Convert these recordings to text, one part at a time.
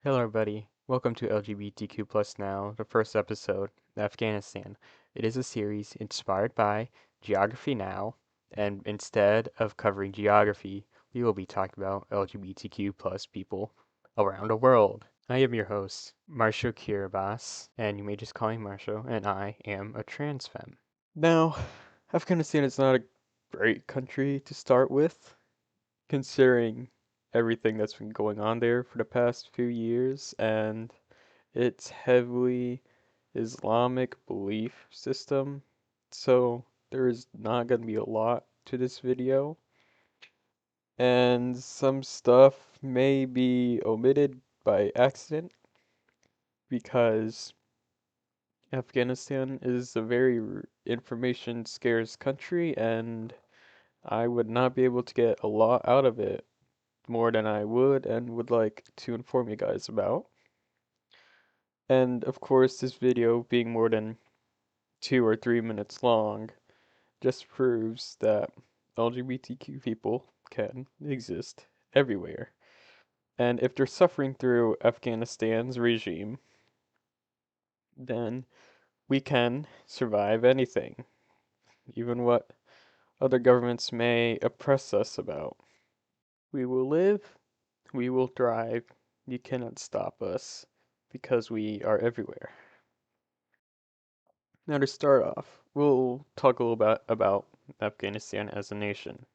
Hello, everybody. Welcome to LGBTQ Plus Now, the first episode, Afghanistan. It is a series inspired by Geography Now, and instead of covering geography, we will be talking about LGBTQ plus people around the world. I am your host, Marsho-Kiribati, and you may just call me Marsho, and I am a trans femme. Now, Afghanistan is not a great country to start with, considering everything that's been going on there for the past few years and its heavily Islamic belief system. So there is not going to be a lot to this video, and some stuff may be omitted by accident because Afghanistan is a very information scarce country, and I would not be able to get a lot out of it more than I would and would like to inform you guys about. And of course, this video being more than 2 or 3 minutes long just proves that LGBTQ people can exist everywhere. And if they're suffering through Afghanistan's regime, then we can survive anything, even what other governments may oppress us about. We will live, we will thrive, you cannot stop us because we are everywhere. Now, to start off, we'll talk a little bit about Afghanistan as a nation.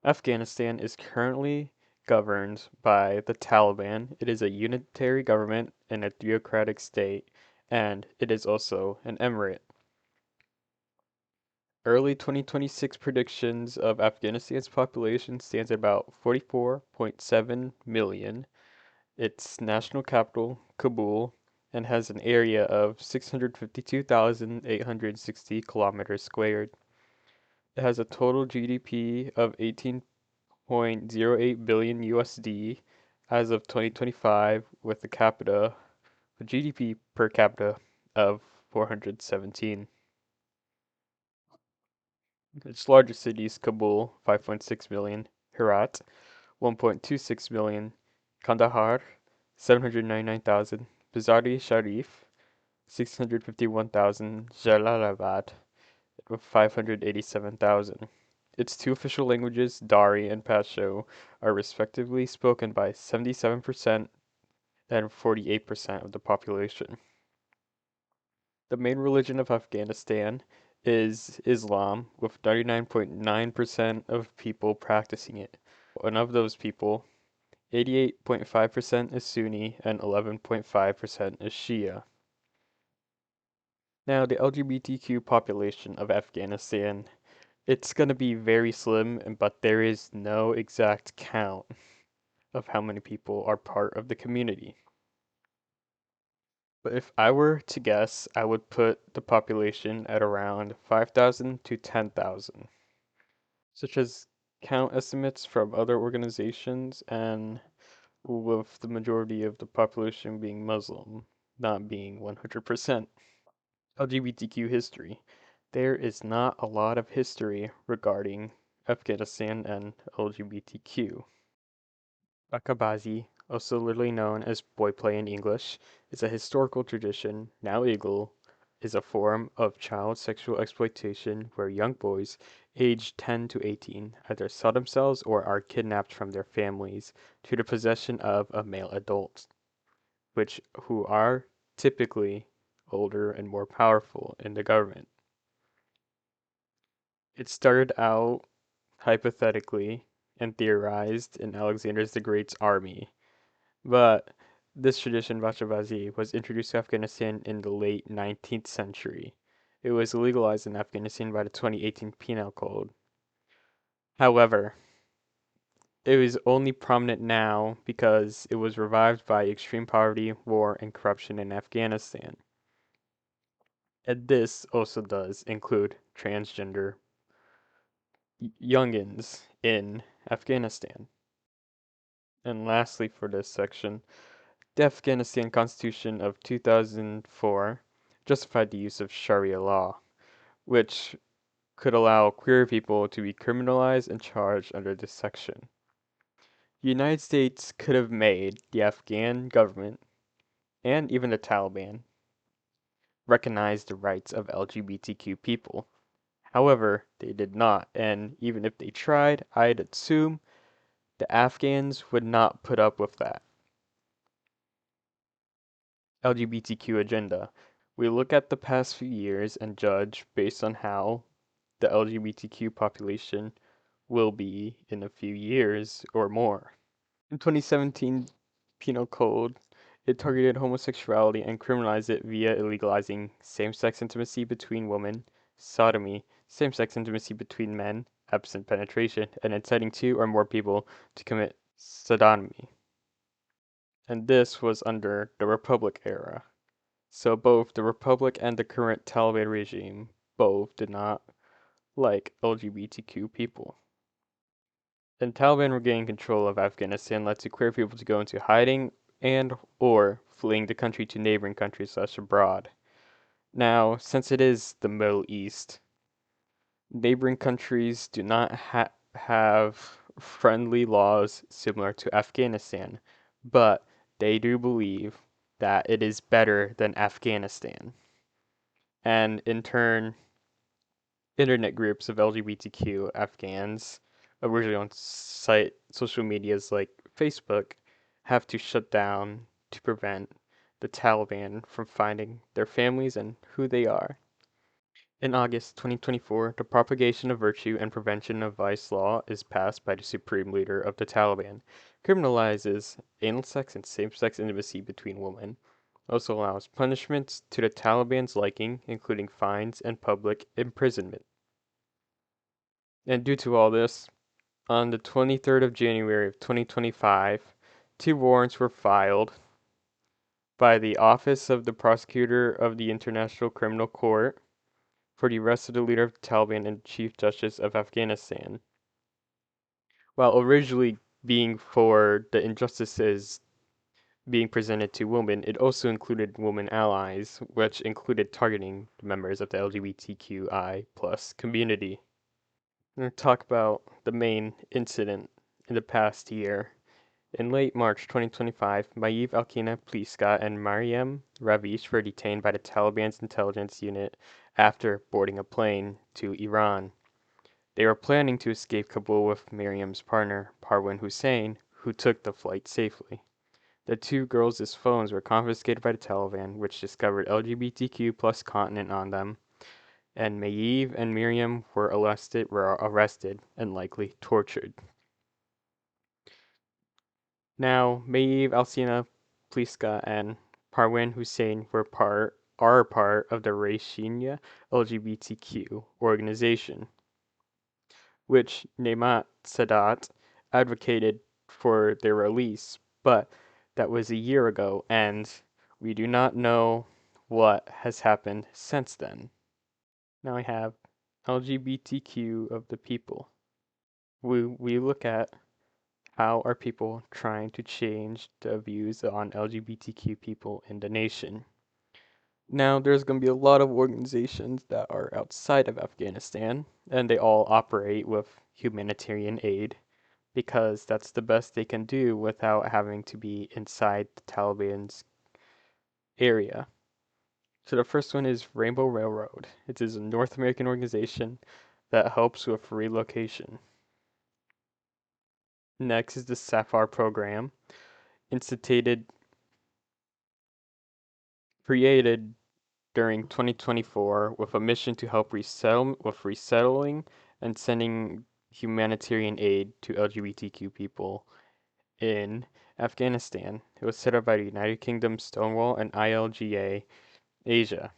Afghanistan is currently governed by the Taliban. It is a unitary government and a theocratic state, and it is also an emirate. Early 2026 predictions of Afghanistan's population stands at about 44.7 million. Its national capital, Kabul, and has an area of 652,860 kilometers squared. It has a total GDP of 18.08 billion USD as of 2025, with a GDP per capita of 417. Its largest cities: Kabul, 5.6 million; Herat, 1.26 million; Kandahar, 799,000; Bizari Sharif, 651,000; Jalalabad, with 587,000. Its two official languages, Dari and Pashto, are respectively spoken by 77% and 48% of the population. The main religion of Afghanistan is Islam, with 99.9% of people practicing it. And of those people, 88.5% is Sunni and 11.5% is Shia. Now, the LGBTQ population of Afghanistan, it's going to be very slim, but there is no exact count of how many people are part of the community. But if I were to guess, I would put the population at around 5,000 to 10,000, such as count estimates from other organizations, and with the majority of the population being Muslim, not being 100%. LGBTQ history. There is not a lot of history regarding Afghanistan and LGBTQ. Bakabazi, also literally known as boy play in English, is a historical tradition, now illegal, is a form of child sexual exploitation where young boys aged 10 to 18 either sell themselves or are kidnapped from their families to the possession of a male adult, who are typically older and more powerful in the government. It started out hypothetically and theorized in Alexander the Great's army, but this tradition, Vachabazi, was introduced to Afghanistan in the late 19th century. It was legalized in Afghanistan by the 2018 Penal Code. However, it is only prominent now because it was revived by extreme poverty, war, and corruption in Afghanistan. And this also does include transgender youngins in Afghanistan. And lastly, for this section, the Afghanistan Constitution of 2004 justified the use of Sharia law, which could allow queer people to be criminalized and charged under this section. The United States could have made the Afghan government, and even the Taliban, recognize the rights of LGBTQ people. However, they did not, and even if they tried, I'd assume the Afghans would not put up with that. LGBTQ agenda. We look at the past few years and judge based on how the LGBTQ population will be in a few years or more. In 2017 Penal Code, it targeted homosexuality and criminalized it via illegalizing same-sex intimacy between women, sodomy, same-sex intimacy between men, absent penetration, and inciting two or more people to commit sodomy. And this was under the Republic era. So both the Republic and the current Taliban regime both did not like LGBTQ people. And Taliban regaining control of Afghanistan led to queer people to go into hiding and or fleeing the country to neighboring countries such abroad. Now, since it is the Middle East, neighboring countries do not have friendly laws similar to Afghanistan, but they do believe that it is better than Afghanistan. And in turn, internet groups of LGBTQ Afghans, originally on social medias like Facebook, have to shut down to prevent the Taliban from finding their families and who they are. In August 2024, the Propagation of Virtue and Prevention of Vice law is passed by the Supreme Leader of the Taliban, criminalizes anal sex and same-sex intimacy between women, also allows punishments to the Taliban's liking, including fines and public imprisonment. And due to all this, on the 23rd of January of 2025, two warrants were filed by the Office of the Prosecutor of the International Criminal Court for the arrest of the leader of the Taliban and Chief Justice of Afghanistan. While originally being for the injustices being presented to women, it also included women allies, which included targeting the members of the LGBTQI plus community. I'm going to talk about the main incident in the past year. In late March 2025, Maiev Alkina Pliska and Maryam Ravish were detained by the Taliban's intelligence unit after boarding a plane to Iran. They were planning to escape Kabul with Miriam's partner, Parvin Hussein, who took the flight safely. The two girls' phones were confiscated by the Taliban, which discovered LGBTQ plus content on them, and Maiev and Miriam were arrested and likely tortured. Now, Maiev Alsina Pliska and Parvin Hussein are part of the Raishinya LGBTQ organization, which Nemat Sadat advocated for their release, but that was a year ago, and we do not know what has happened since then. Now I have LGBTQ of the people. We look at how are people trying to change the views on LGBTQ people in the nation. Now, there's going to be a lot of organizations that are outside of Afghanistan, and they all operate with humanitarian aid because that's the best they can do without having to be inside the Taliban's area. So the first one is Rainbow Railroad. It is a North American organization that helps with relocation. Next is the Sapphire program, created during 2024 with a mission to help resettling and sending humanitarian aid to LGBTQ people in Afghanistan. It was set up by the United Kingdom, Stonewall, and ILGA Asia.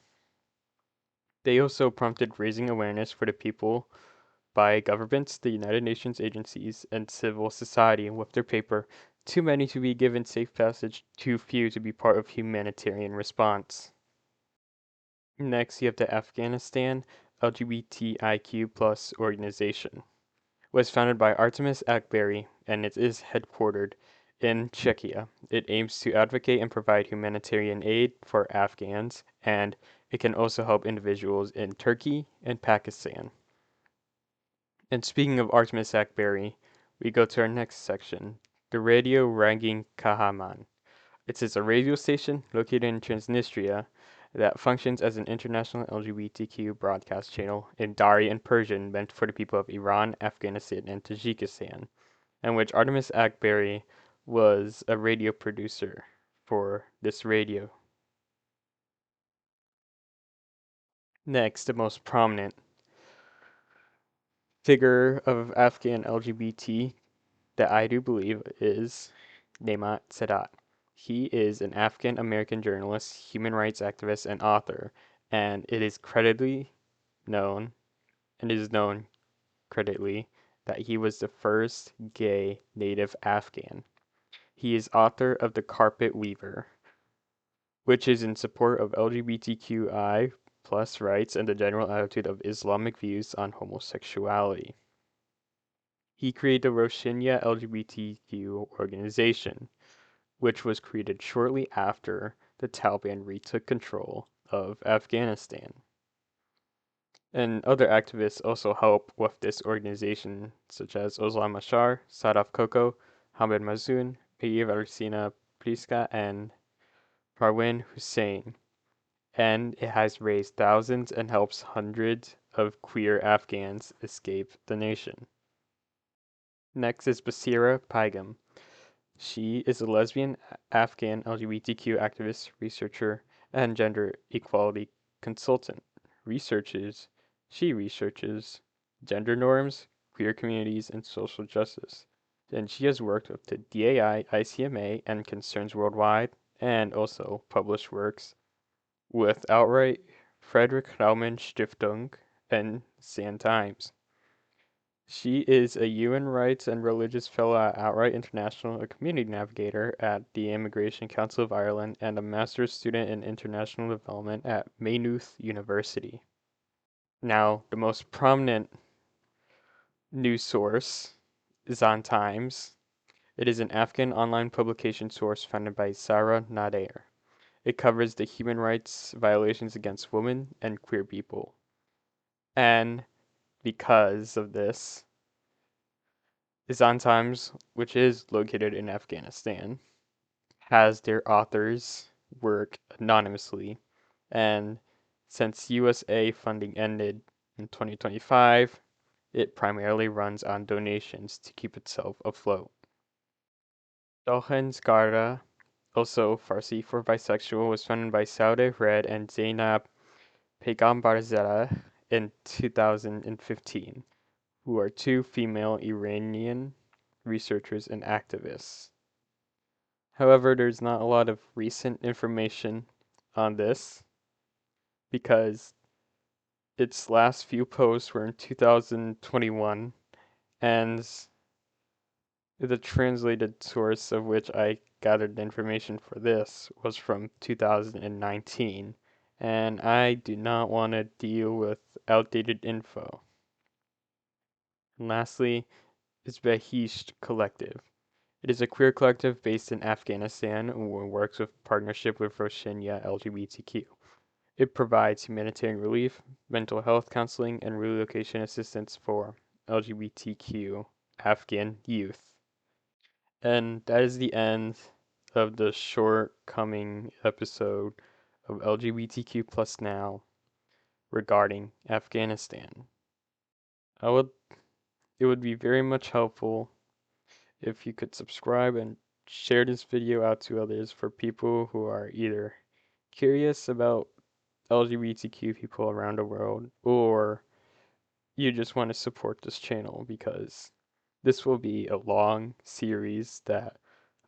They also prompted raising awareness for the people by governments, the United Nations agencies, and civil society with their paper, Too Many to Be Given Safe Passage, Too Few to Be Part of Humanitarian Response. Next, you have the Afghanistan LGBTIQ plus organization. It was founded by Artemis Akbari and it is headquartered in Czechia. It aims to advocate and provide humanitarian aid for Afghans, and it can also help individuals in Turkey and Pakistan. And speaking of Artemis Akbari, we go to our next section, the Radio Rangin Kahaman. It is a radio station located in Transnistria that functions as an international LGBTQ broadcast channel in Dari and Persian meant for the people of Iran, Afghanistan, and Tajikistan, and which Artemis Akbari was a radio producer for this radio. Next, the most prominent figure of Afghan LGBT that I do believe is Nemat Sadat. He is an Afghan American journalist, human rights activist, and author, and known, it is known credibly that he was the first gay native Afghan. He is author of The Carpet Weaver, which is in support of LGBTQI plus rights and the general attitude of Islamic views on homosexuality. He created the Roshinya LGBTQ organization, which was created shortly after the Taliban retook control of Afghanistan. And other activists also help with this organization, such as Ozlan Mashar, Sadaf Koko, Hamid Mazoun, Ayev Arsina Pliska, and Parwin Hussein. And it has raised thousands and helps hundreds of queer Afghans escape the nation. Next is Basira Paigam. She is a lesbian Afghan LGBTQ activist, researcher, and gender equality consultant. She researches gender norms, queer communities, and social justice. And she has worked with the DAI, ICMA, and Concerns Worldwide, and also published works with Outright, Friedrich Naumann Stiftung, and Sand Times. She is a human rights and religious fellow at Outright International, a community navigator at the Immigration Council of Ireland, and a master's student in international development at Maynooth University. Now, the most prominent news source is on Times. It is an Afghan online publication source founded by Sarah Nader. It covers the human rights violations against women and queer people. And because of this, Izan Times, which is located in Afghanistan, has their authors work anonymously. And since USA funding ended in 2025, it primarily runs on donations to keep itself afloat. Dolhen Skarda, also Farsi for bisexual, was founded by Saudeh Red and Zainab Peygambarzadeh in 2015, who are two female Iranian researchers and activists. However, there's not a lot of recent information on this because its last few posts were in 2021, and the translated source of which I gathered information for this was from 2019, and I do not want to deal with outdated info. And lastly, is Behisht Collective. It is a queer collective based in Afghanistan who works with partnership with Roshinya LGBTQ. It provides humanitarian relief, mental health counseling, and relocation assistance for LGBTQ Afghan youth. And that is the end of the shortcoming episode of LGBTQ Plus Now regarding Afghanistan. I would it would be very much helpful if you could subscribe and share this video out to others for people who are either curious about LGBTQ people around the world or you just want to support this channel because this will be a long series that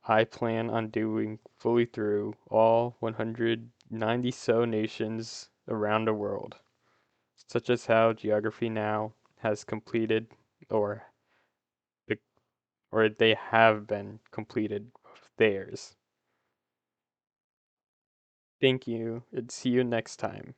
I plan on doing fully through all 190 so nations around the world, such as how Geography Now has completed or or they have been completed with theirs. Thank you, and see you next time.